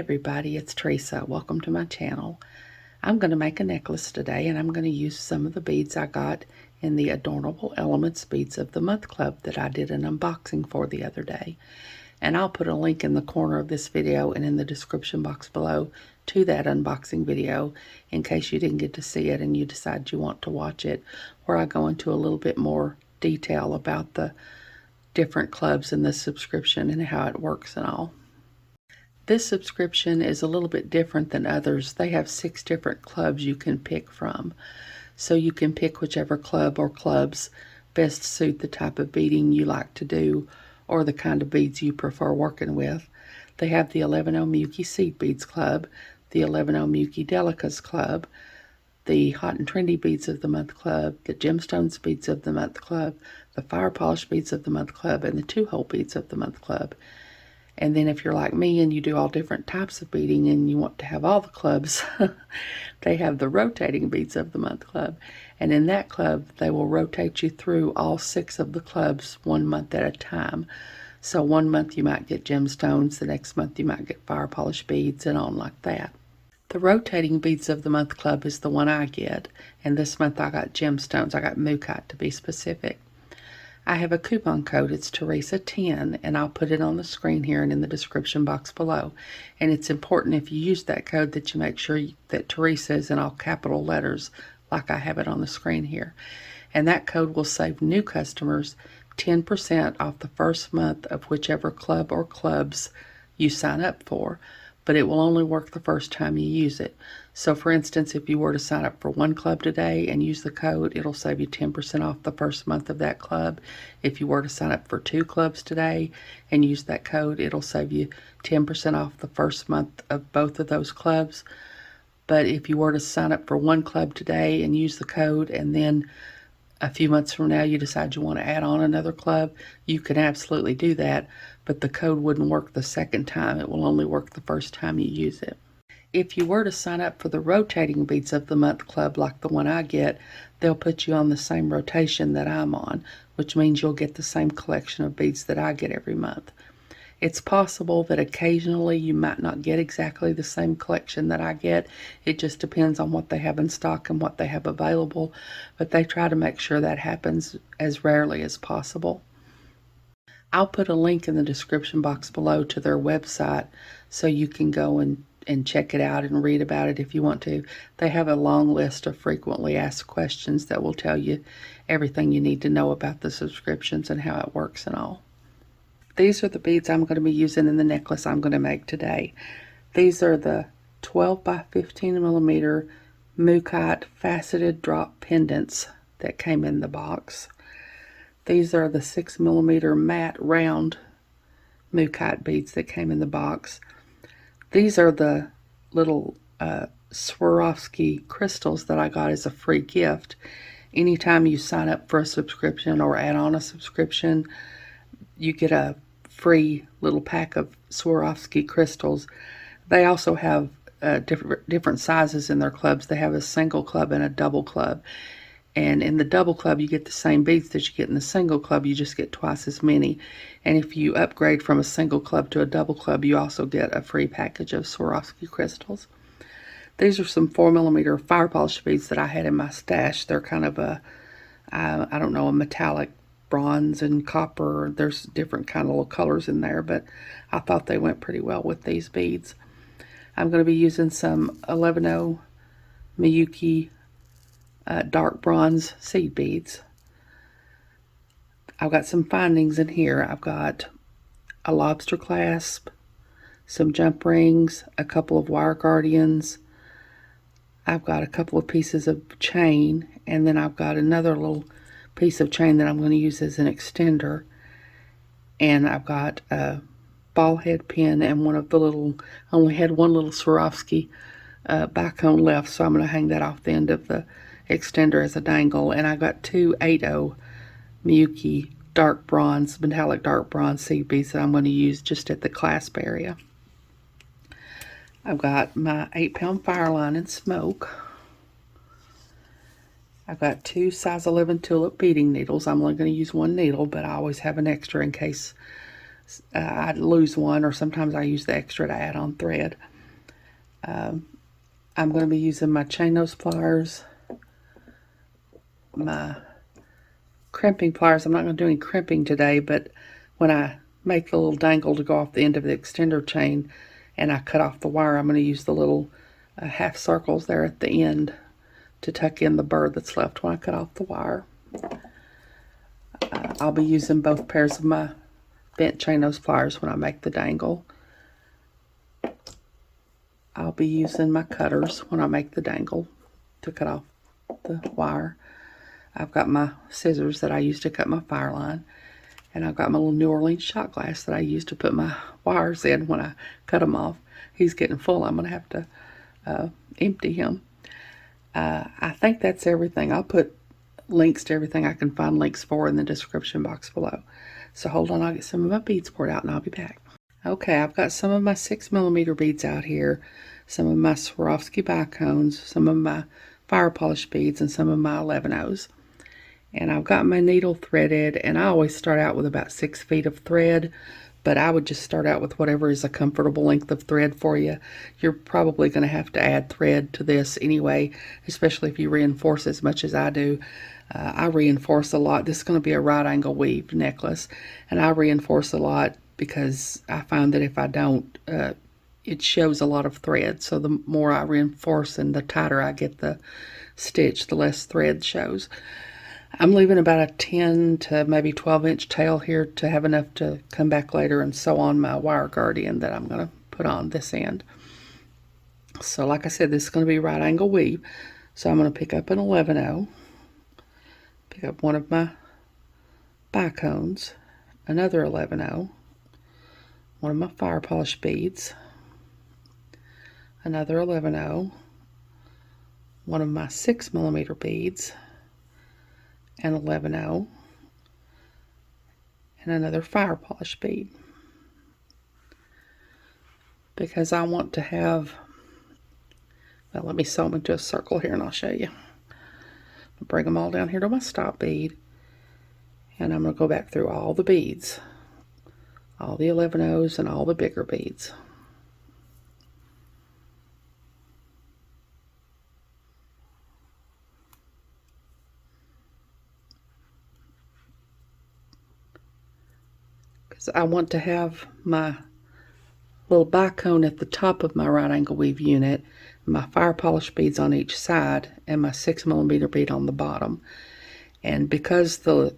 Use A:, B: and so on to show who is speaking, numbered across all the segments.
A: everybody, it's Teresa. Welcome to my channel. I'm going to make a necklace today, and I'm going to use some of the beads I got in the Adornable Elements Beads of the Month Club that I did an unboxing for the other day. And I'll put a link in the corner of this video and in the description box below to that unboxing video in case you didn't get to see it and you decide you want to watch it, where I go into a little bit more detail about the different clubs and the subscription and how it works and all. This subscription is a little bit different than others. They have 6 different clubs you can pick from. So you can pick whichever club or clubs best suit the type of beading you like to do or the kind of beads you prefer working with. They have the 11 Mookaite Seed Beads Club, the 11 Mookaite Delicas Club, the Hot and Trendy Beads of the Month Club, the Gemstones Beads of the Month Club, the Fire Polish Beads of the Month Club, and the 2-Hole Beads of the Month Club. And then if you're like me and you do all different types of beading and you want to have all the clubs, they have the Rotating Beads of the Month Club. And in that club, they will rotate you through all 6 of the clubs 1 month at a time. So 1 month you might get gemstones, the next month you might get fire polish beads, and on like that. The Rotating Beads of the Month Club is the one I get, and this month I got gemstones. I got Mookaite to be specific. I have a coupon code. It's Teresa 10, and I'll put it on the screen here and in the description box below. And it's important if you use that code that you make sure that Teresa is in all capital letters like I have it on the screen here. And that code will save new customers 10% off the first month of whichever club or clubs you sign up for. But it will only work the first time you use it. So for instance, if you were to sign up for one club today and use the code, it'll save you 10% off the first month of that club. If you were to sign up for 2 clubs today and use that code, it'll save you 10% off the first month of both of those clubs. But if you were to sign up for one club today and use the code, and then a few months from now you decide you want to add on another club, you can absolutely do that, but the code wouldn't work the second time. It will only work the first time you use it. If you were to sign up for the Rotating Beads of the Month Club like the one I get, they'll put you on the same rotation that I'm on, which means you'll get the same collection of beads that I get every month. It's possible that occasionally you might not get exactly the same collection that I get. It just depends on what they have in stock and what they have available, but they try to make sure that happens as rarely as possible. I'll put a link in the description box below to their website so you can go and check it out and read about it if you want to. They have a long list of frequently asked questions that will tell you everything you need to know about the subscriptions and how it works and all. These are the beads I'm going to be using in the necklace I'm going to make today. These are the 12 by 15 millimeter Mookaite faceted drop pendants that came in the box. These are the 6 millimeter matte round Mookaite beads that came in the box. These are the little Swarovski crystals that I got as a free gift. Anytime you sign up for a subscription or add on a subscription, you get a free little pack of Swarovski crystals. They also have different sizes in their clubs. They have a single club and a double club. And in the double club, you get the same beads that you get in the single club. You just get twice as many. And if you upgrade from a single club to a double club, you also get a free package of Swarovski crystals. These are some 4 millimeter fire polish beads that I had in my stash. They're kind of a, I don't know, a metallic bronze and copper. There's different kind of little colors in there, but I thought they went pretty well with these beads. I'm going to be using some 11 Mookaite dark bronze seed beads. I've got some findings in here. I've got a lobster clasp, some jump rings, a couple of wire guardians. I've got a couple of pieces of chain, and then I've got another little piece of chain that I'm going to use as an extender. And I've got a ball head pin and one of the little, I only had one little Swarovski bicone left, so I'm going to hang that off the end of the extender as a dangle. And I got 2 8/0 Mookaite dark bronze, metallic dark bronze seed beads that I'm going to use just at the clasp area. I've got my 8-pound fire line and smoke. I've got 2 size 11 tulip beading needles. I'm only going to use 1 needle, but I always have an extra in case I lose one, or sometimes I use the extra to add on thread. I'm going to be using my chain nose pliers, my crimping pliers. I'm not going to do any crimping today, but when I make the little dangle to go off the end of the extender chain and I cut off the wire, I'm going to use the little half circles there at the end to tuck in the burr that's left when I cut off the wire. I'll be using both pairs of my bent chain nose pliers when I make the dangle. I'll be using my cutters when I make the dangle to cut off the wire. I've got my scissors that I use to cut my fire line, and I've got my little New Orleans shot glass that I use to put my wires in when I cut them off. He's getting full. I'm going to have to empty him. I think that's everything. I'll put links to everything I can find links for in the description box below. So hold on, I'll get some of my beads poured out and I'll be back. Okay, I've got some of my 6mm beads out here, some of my Swarovski bicones, some of my fire polish beads, and some of my 11-ohs. And I've got my needle threaded, and I always start out with about 6 feet of thread, but I would just start out with whatever is a comfortable length of thread for you. You're probably going to have to add thread to this anyway, especially if you reinforce as much as I do. I reinforce a lot. This is going to be a right angle weave necklace, and I reinforce a lot because I find that if I don't, it shows a lot of thread. So the more I reinforce and the tighter I get the stitch, the less thread shows. I'm leaving about a 10 to maybe 12-inch tail here to have enough to come back later and sew on my wire guardian that I'm going to put on this end. So like I said, this is going to be right angle weave. So I'm going to pick up an 11-oh, pick up one of my bicones, another 11-oh, one of my fire polish beads, another 11-oh, one of my 6mm beads, an 11-oh, and another fire polish bead, because I want to have, well, let me sew them into a circle here and I'll show you. I'll bring them all down here to my stop bead, and I'm going to go back through all the beads, all the 11-ohs and all the bigger beads. I want to have my little bicone at the top of my right angle weave unit, my fire polish beads on each side, and my 6mm bead on the bottom. And because the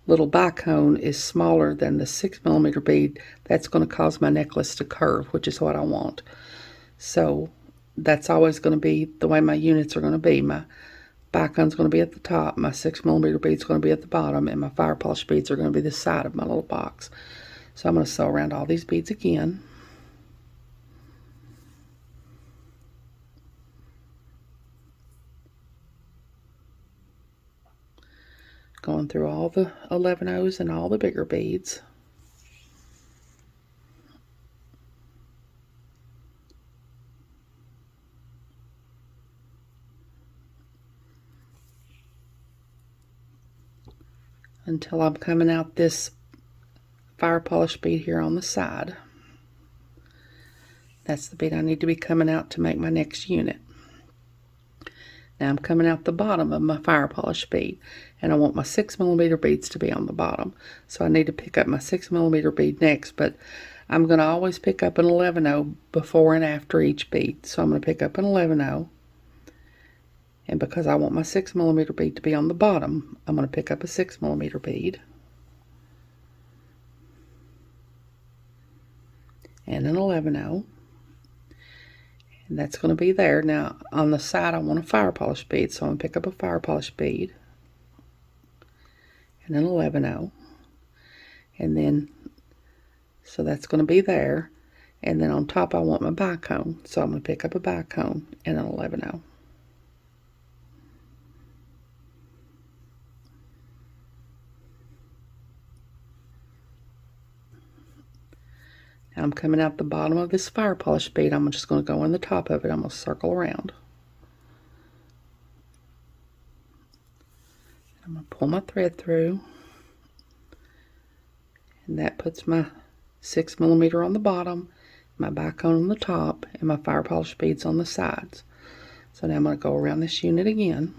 A: little bicone is smaller than the 6mm bead, that's going to cause my necklace to curve, which is what I want. So that's always going to be the way my units are going to be. My bicone's going to be at the top, my 6mm bead's going to be at the bottom, and my fire polish beads are going to be the side of my little box. So I'm going to sew around all these beads again. Going through all the 11-ohs and all the bigger beads. Until I'm coming out this fire polish bead here on the side. That's the bead I need to be coming out to make my next unit. Now I'm coming out the bottom of my fire polish bead, and I want my 6mm beads to be on the bottom. So I need to pick up my 6mm bead next, but I'm going to always pick up an 11-oh before and after each bead. So I'm going to pick up an 11-oh, and because I want my 6mm bead to be on the bottom, I'm going to pick up a 6mm bead and an 11-oh, and that's going to be there. Now on the side I want a fire polish bead, so I'm going to pick up a fire polish bead and an 11-oh, and then so that's going to be there, and then on top I want my bicone, so I'm going to pick up a bicone and an 11-oh. Now I'm coming out the bottom of this fire polish bead. I'm just going to go in the top of it. I'm going to circle around. I'm going to pull my thread through, and that puts my 6mm on the bottom, my bicone on the top, and my fire polish beads on the sides. So now I'm going to go around this unit again.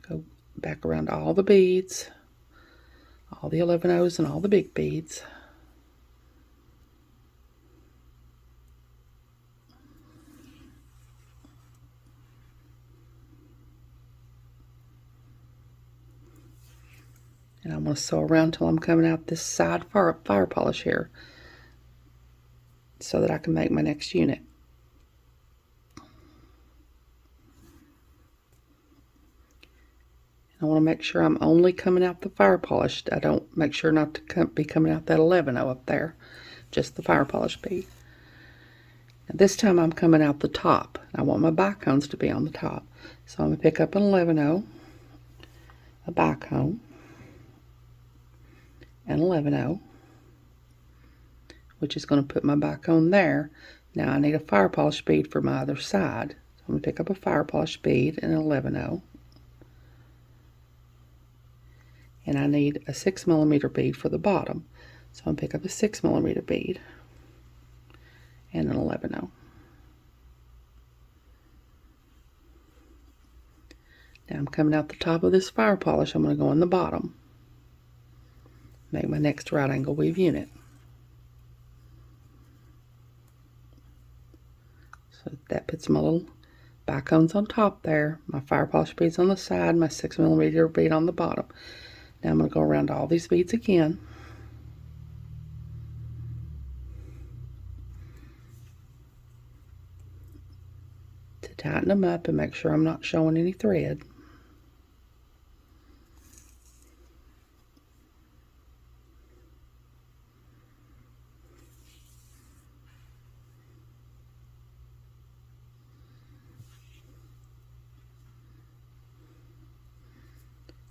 A: Go back around all the beads, all the 11 O's and all the big beads. And I'm going to sew around till I'm coming out this side fire polish here, so that I can make my next unit. I want to make sure I'm only coming out the fire polished. I don't make sure not to be coming out that 11 O up there, just the fire polish bead. And this time I'm coming out the top. I want my bicones to be on the top. So I'm going to pick up an 11 O, a bicone, an 11 O, which is going to put my bicone there. Now I need a fire polish bead for my other side. So I'm going to pick up a fire polish bead and an 11 O. And I need a 6mm bead for the bottom. So I'm going to pick up a 6mm bead and an 11 O. Now I'm coming out the top of this fire polish. I'm going to go on the bottom. Make my next right angle weave unit. So that puts my little bicones on top there, my fire polish beads on the side, my 6mm bead on the bottom. Now I'm going to go around all these beads again. To tighten them up and make sure I'm not showing any thread.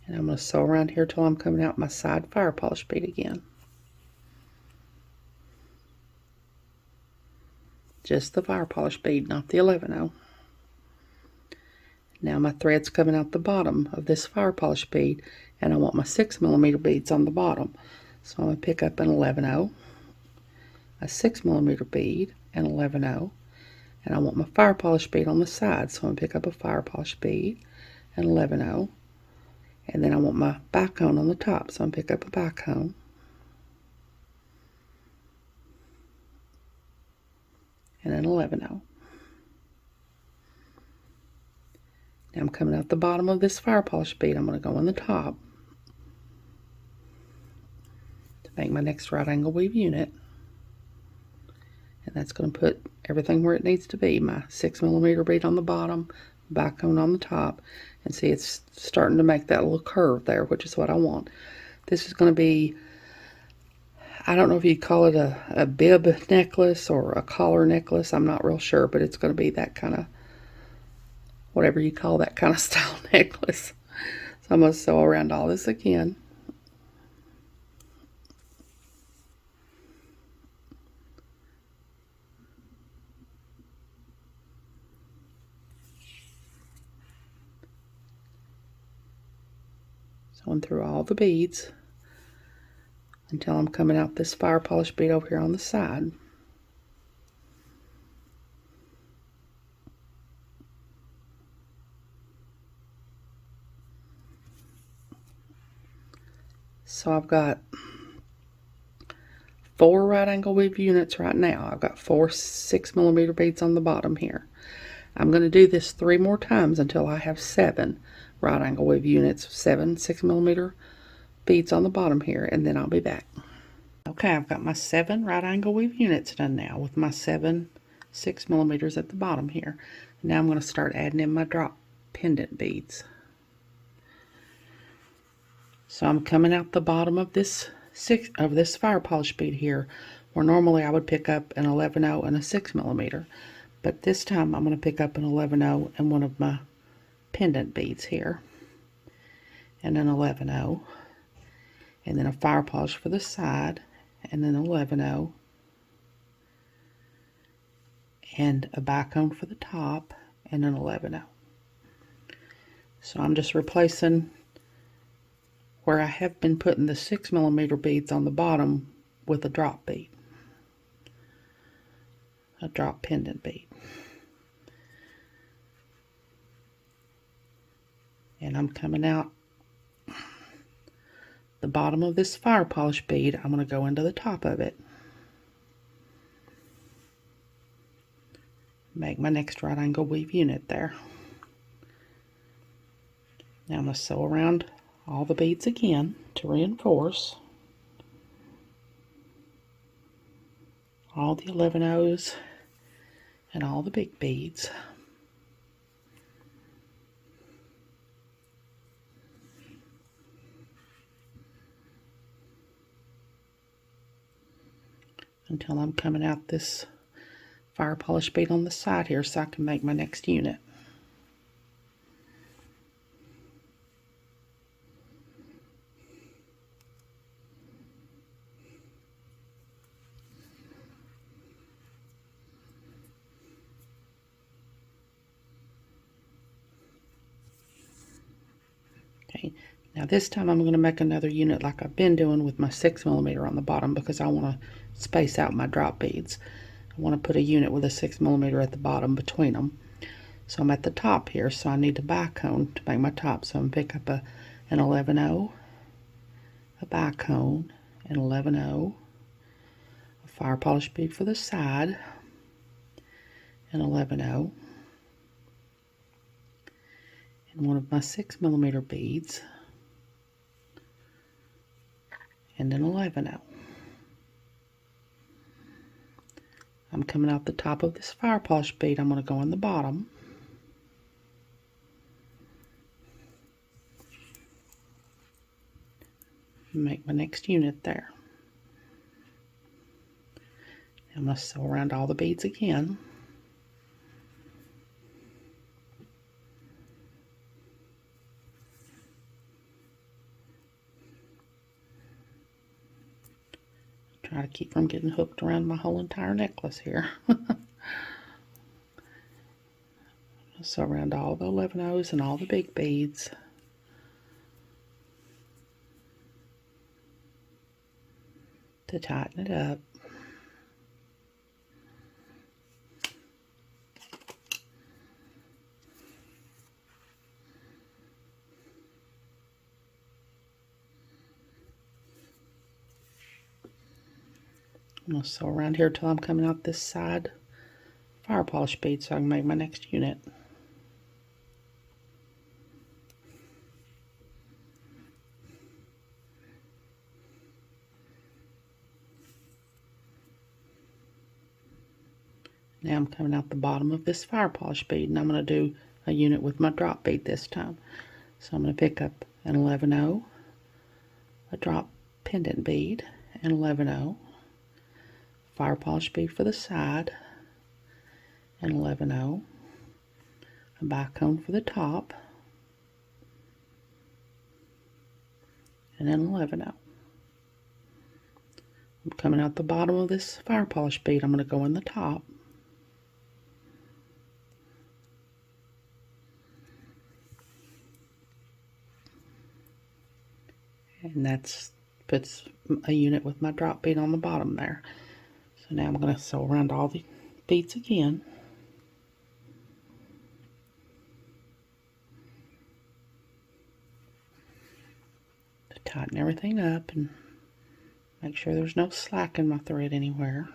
A: And I'm going to sew around here till I'm coming out my side fire polish bead again. Just the fire polish bead, not the 11 O. Now my thread's coming out the bottom of this fire polish bead, and I want my 6mm beads on the bottom. So I'm going to pick up an 11 O, a 6mm bead, an 11 O, and I want my fire polish bead on the side. So I'm going to pick up a fire polish bead, an 11 O, and then I want my bicone on the top. So I'm going to pick up a bicone, and an 11 O. Now I'm coming out the bottom of this fire polish bead. I'm going to go on the top to make my next right angle weave unit. And that's going to put everything where it needs to be. My 6mm bead on the bottom, bicone on the top. And see, it's starting to make that little curve there, which is what I want. This is going to be, I don't know if you'd call it a bib necklace or a collar necklace. I'm not real sure, but it's going to be that kind of, whatever you call that kind of style necklace. So I'm going to sew around all this again. Sewing through all the beads until I'm coming out this fire polish bead over here on the side. So I've got 4 right angle weave units right now. I've got 4 6mm beads on the bottom here. I'm going to do this 3 more times until I have 7 right angle weave units, 7 6mm beads on the bottom here, and then I'll be back. Okay, I've got my 7 right angle weave units done now with my 7 6mm at the bottom here. Now I'm going to start adding in my drop pendant beads. So I'm coming out the bottom of this fire polish bead here, where normally I would pick up an 11/0 and a 6mm, but this time I'm going to pick up an 11/0 and one of my pendant beads here, and an 11/0, and then a fire polish for the side, and then 11/0, and a bicone for the top, and an 11/0. So I'm just replacing where I have been putting the 6mm beads on the bottom with a drop bead, a drop pendant bead. And I'm coming out the bottom of this fire polish bead. I'm going to go into the top of it, make my next right angle weave unit there. Now I'm going to sew around all the beads again to reinforce all the 11 O's and all the big beads. Until I'm coming out this fire polish bead on the side here so I can make my next unit. Okay, now this time I'm going to make another unit like I've been doing with my 6mm on the bottom, because I want to space out my drop beads. I want to put a unit with a 6mm at the bottom between them. So I'm at the top here, so I need to bicone to make my top. So I'm going to pick up an 11O, a bicone, an 11O, a fire polish bead for the side, an 11O, and one of my 6mm beads, and an 11O. I'm coming out the top of this fire polish bead. I'm going to go in the bottom, and make my next unit there. I'm going to sew around all the beads again. Try to keep from getting hooked around my whole entire necklace here. Sew around all the 11 O's and all the big beads. To tighten it up. I'm going to sew around here till I'm coming out this side fire polish bead so I can make my next unit. Now I'm coming out the bottom of this fire polish bead, and I'm going to do a unit with my drop bead this time. So I'm going to pick up an 11O, a drop pendant bead, an 11O, fire polish bead for the side, an 11O, a bicone for the top, and an 11O. I'm coming out the bottom of this fire polish bead. I'm going to go in the top, and that's puts a unit with my drop bead on the bottom there. So now I'm going to sew around all the beads again. To tighten everything up and make sure there's no slack in my thread anywhere.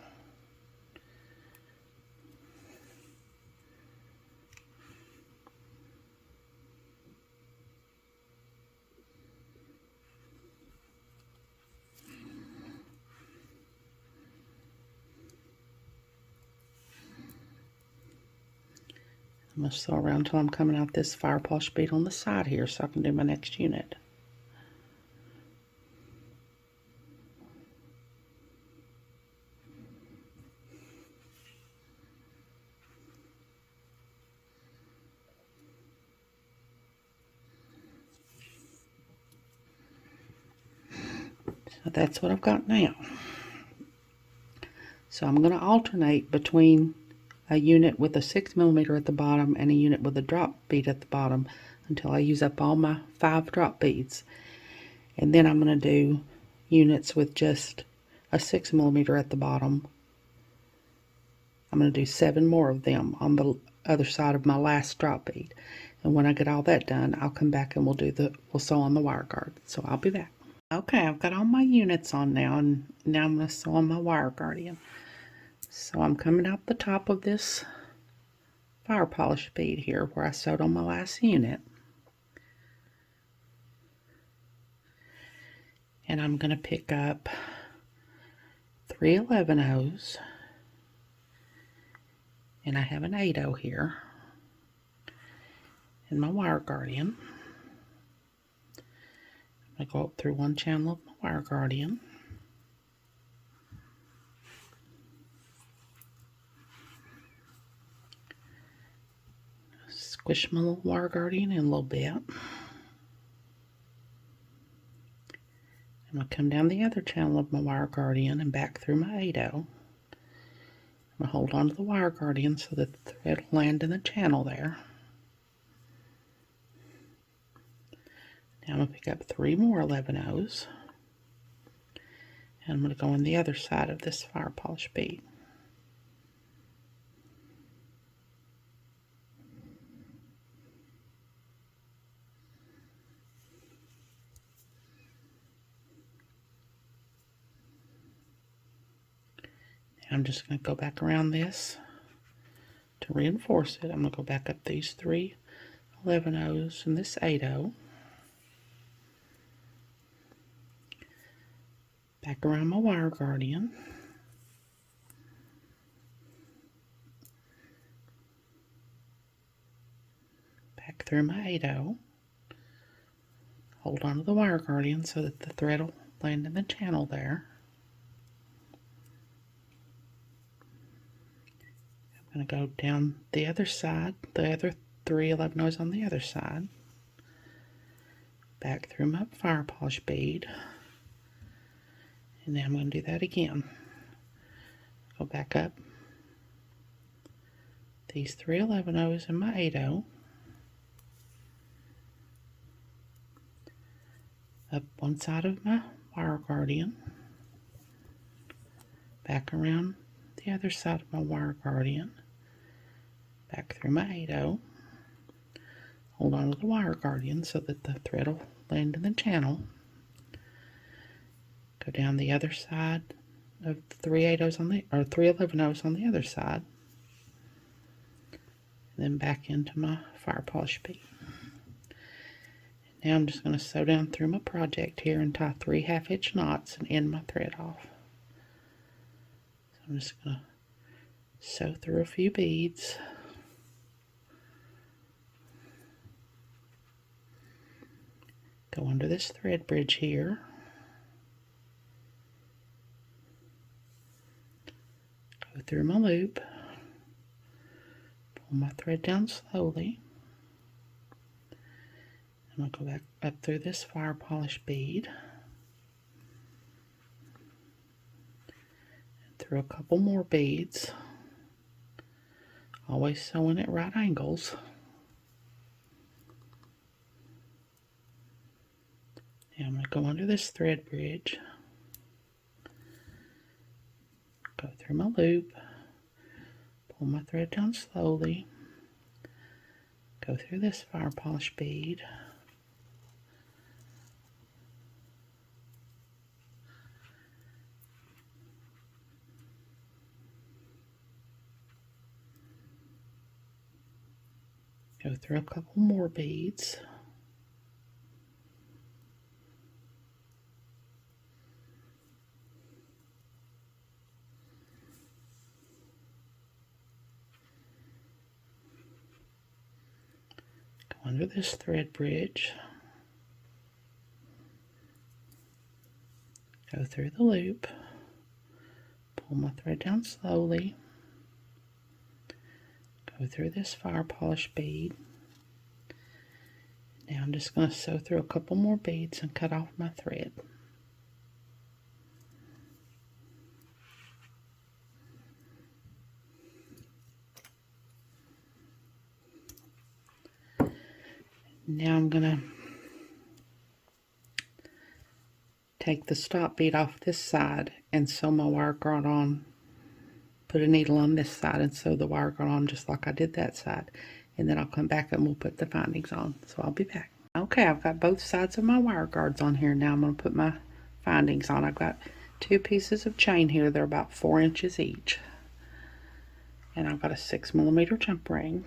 A: I'm going to sew around until I'm coming out this fire polish bead on the side here so I can do my next unit. So that's what I've got now. So I'm going to alternate between a unit with a 6mm at the bottom and a unit with a drop bead at the bottom until I use up all my 5 drop beads. And then I'm going to do units with just a 6mm at the bottom. I'm going to do 7 more of them on the other side of my last drop bead. And when I get all that done, I'll come back and we'll sew on the wire guard. So I'll be back. Okay, I've got all my units on now, and now I'm going to sew on my wire guardian. So I'm coming out the top of this fire polish bead here where I sewed on my last unit. And I'm going to pick up 3 11/0s, and I have an 8/0 here in my wire guardian. I go up through one channel of my wire guardian, squish my little wire guardian in a little bit. I'm going to come down the other channel of my wire guardian and back through my 8/0. I'm going to hold on to the wire guardian so that the thread will land in the channel there. Now I'm going to pick up 3 more 11/0s, and I'm going to go on the other side of this fire polish bead. Now I'm just going to go back around this to reinforce it. I'm going to go back up these 3 11/0s and this 8/0. Back around my wire guardian. Back through my 8/0. Hold on to the wire guardian so that the thread will land in the channel there. I'm going to go down the other side, the other 3 11/0s on the other side. Back through my fire polish bead. And now I'm going to do that again. Go back up these 3 11/0s and my 8/0. Up one side of my wire guardian. Back around the other side of my wire guardian. Back through my 8/0. Hold on to the wire guardian so that the thread will land in the channel. Go down the other side of the 3 8/0s on the, or 3 11/0s on the other side. And then back into my fire polish bead. Now I'm just going to sew down through my project here and tie 3 half-inch knots and end my thread off. So I'm just going to sew through a few beads. Go under this thread bridge here. Go through my loop. Pull my thread down slowly. And I'll go back up through this fire polish bead. And through a couple more beads. Always sewing at right angles. Now I'm going to go under this thread bridge. Go through my loop. Pull my thread down slowly. Go through this fire polish bead. Go through a couple more beads. Go under this thread bridge. Go through the loop. Pull my thread down slowly. Go through this fire polish bead. Now I'm just going to sew through a couple more beads and cut off my thread. Now I'm going to take the stop bead off this side and sew my wire guard on. Put a needle on this side and sew the wire guard on just like I did that side. And then I'll come back and we'll put the findings on. So I'll be back. Okay, I've got both sides of my wire guards on here. Now I'm going to put my findings on. I've got 2 pieces of chain here. They're about 4 inches each. And I've got a 6mm jump ring.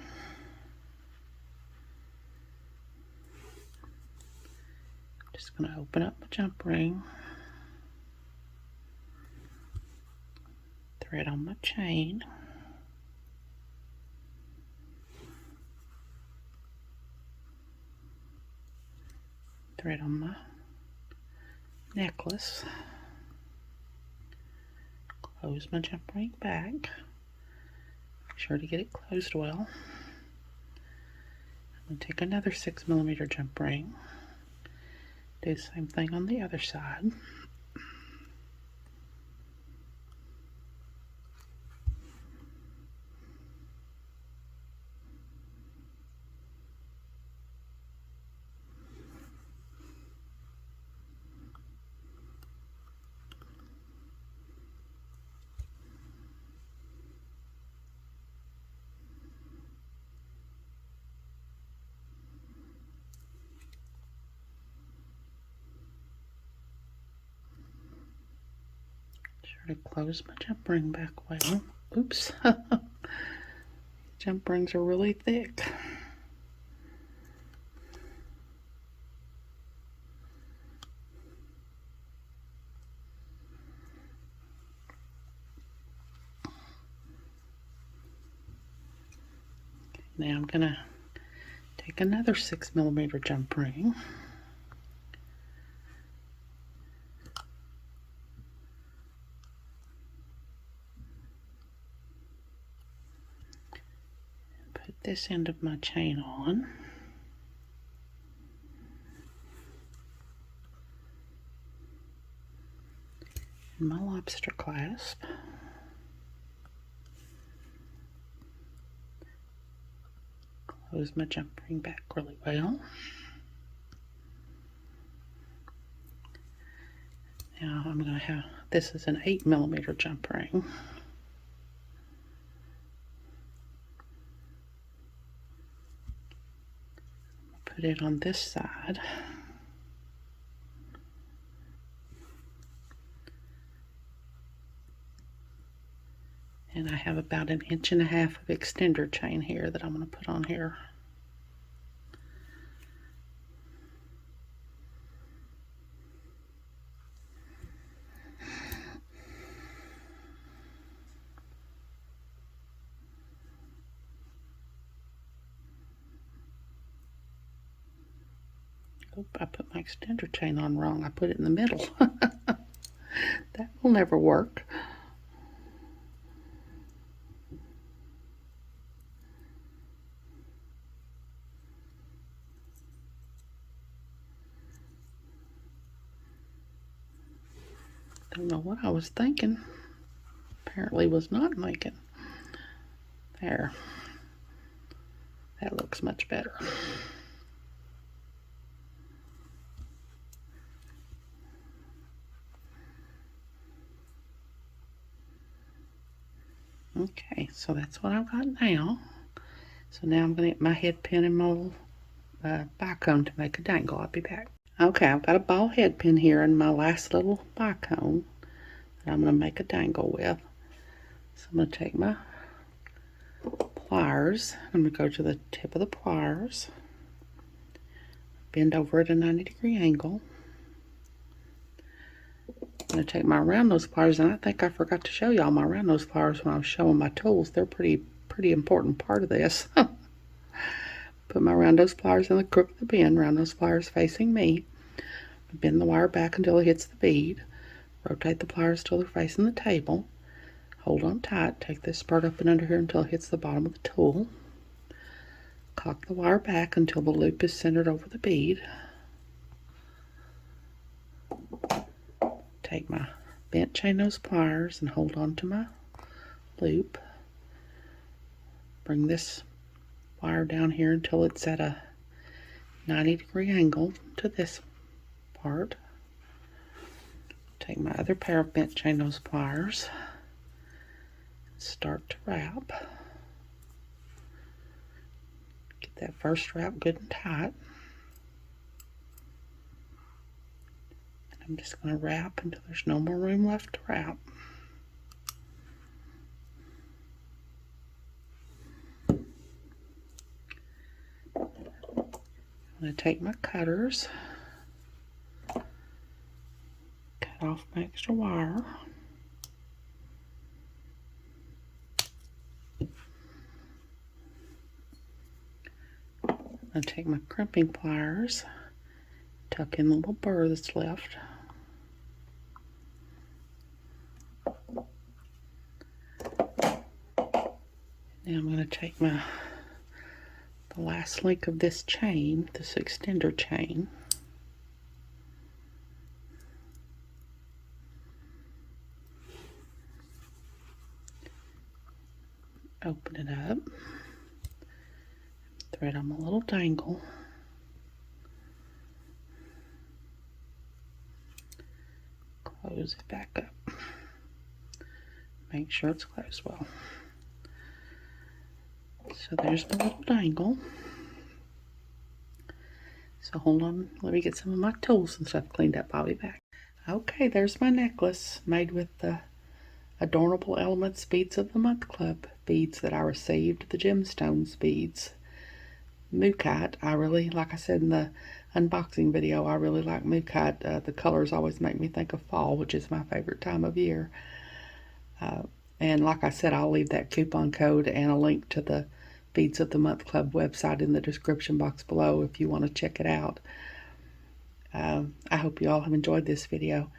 A: Just going to open up my jump ring. Thread on my chain. Thread on my necklace. Close my jump ring back. Make sure to get it closed well. I'm going to take another 6mm jump ring. Do the same thing on the other side. To close my jump ring back well. Oops. Jump rings are really thick. Now I'm going to take another 6mm jump ring. Put this end of my chain on. And my lobster clasp. Close my jump ring back really well. Now I'm going to have, this is an 8mm jump ring. Put it on this side. And I have about 1.5 inches of extender chain here that I'm going to put on here. Oop, I put my extender chain on wrong. I put it in the middle. That will never work. Don't know what I was thinking. Apparently was not thinking. There. That looks much better. Okay, so that's what I've got now. So now I'm going to get my head pin and my little bicone to make a dangle. I'll be back. Okay, I've got a ball head pin here and my last little bicone that I'm going to make a dangle with. So I'm going to take my pliers. I'm going to go to the tip of the pliers. Bend over at a 90-degree angle. I'm going to take my round nose pliers, and I think I forgot to show y'all my round nose pliers when I was showing my tools. They're pretty important part of this. Put my round nose pliers in the crook of the bend, round nose pliers facing me. Bend the wire back until it hits the bead. Rotate the pliers till they're facing the table. Hold on tight. Take this spurt up and under here until it hits the bottom of the tool. Cock the wire back until the loop is centered over the bead. Take my bent chain nose pliers and hold on to my loop. Bring this wire down here until it's at a 90-degree angle to this part. Take my other pair of bent chain nose pliers, start to wrap. Get that first wrap good and tight. And I'm just going to wrap until there's no more room left to wrap. I'm going to take my cutters, cut off my extra wire. I'm going to take my crimping pliers, tuck in the little burr that's left. Now I'm going to take the last link of this chain, this extender chain, open it up, thread on my little dangle, close it back up, make sure it's closed well. So there's my little dangle. So hold on, let me get some of my tools and stuff cleaned up. I'll be back. Okay, there's my necklace made with the Adornable Elements Beads of the Month Club beads that I received, the Gemstones beads. Mookaite, I really, like I said in the unboxing video, I really like Mookaite. The colors always make me think of fall, which is my favorite time of year. And like I said, I'll leave that coupon code and a link to the Beads of the Month Club website in the description box below if you want to check it out. I hope you all have enjoyed this video.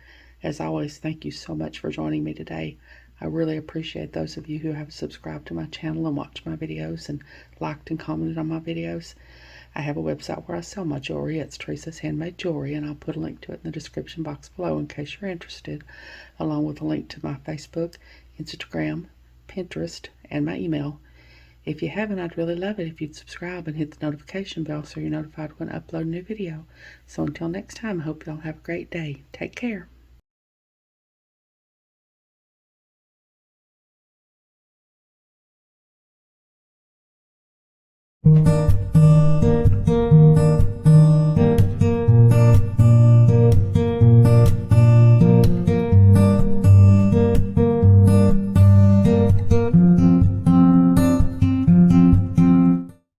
A: As always, thank you so much for joining me today. I really appreciate those of you who have subscribed to my channel and watched my videos and liked and commented on my videos. I have a website where I sell my jewelry. It's Teresa's Handmade Jewelry, and I'll put a link to it in the description box below in case you're interested, along with a link to my Facebook, Instagram, Pinterest, and my email. If you haven't, I'd really love it if you'd subscribe and hit the notification bell so you're notified when I upload a new video. So until next time, I hope y'all have a great day. Take care.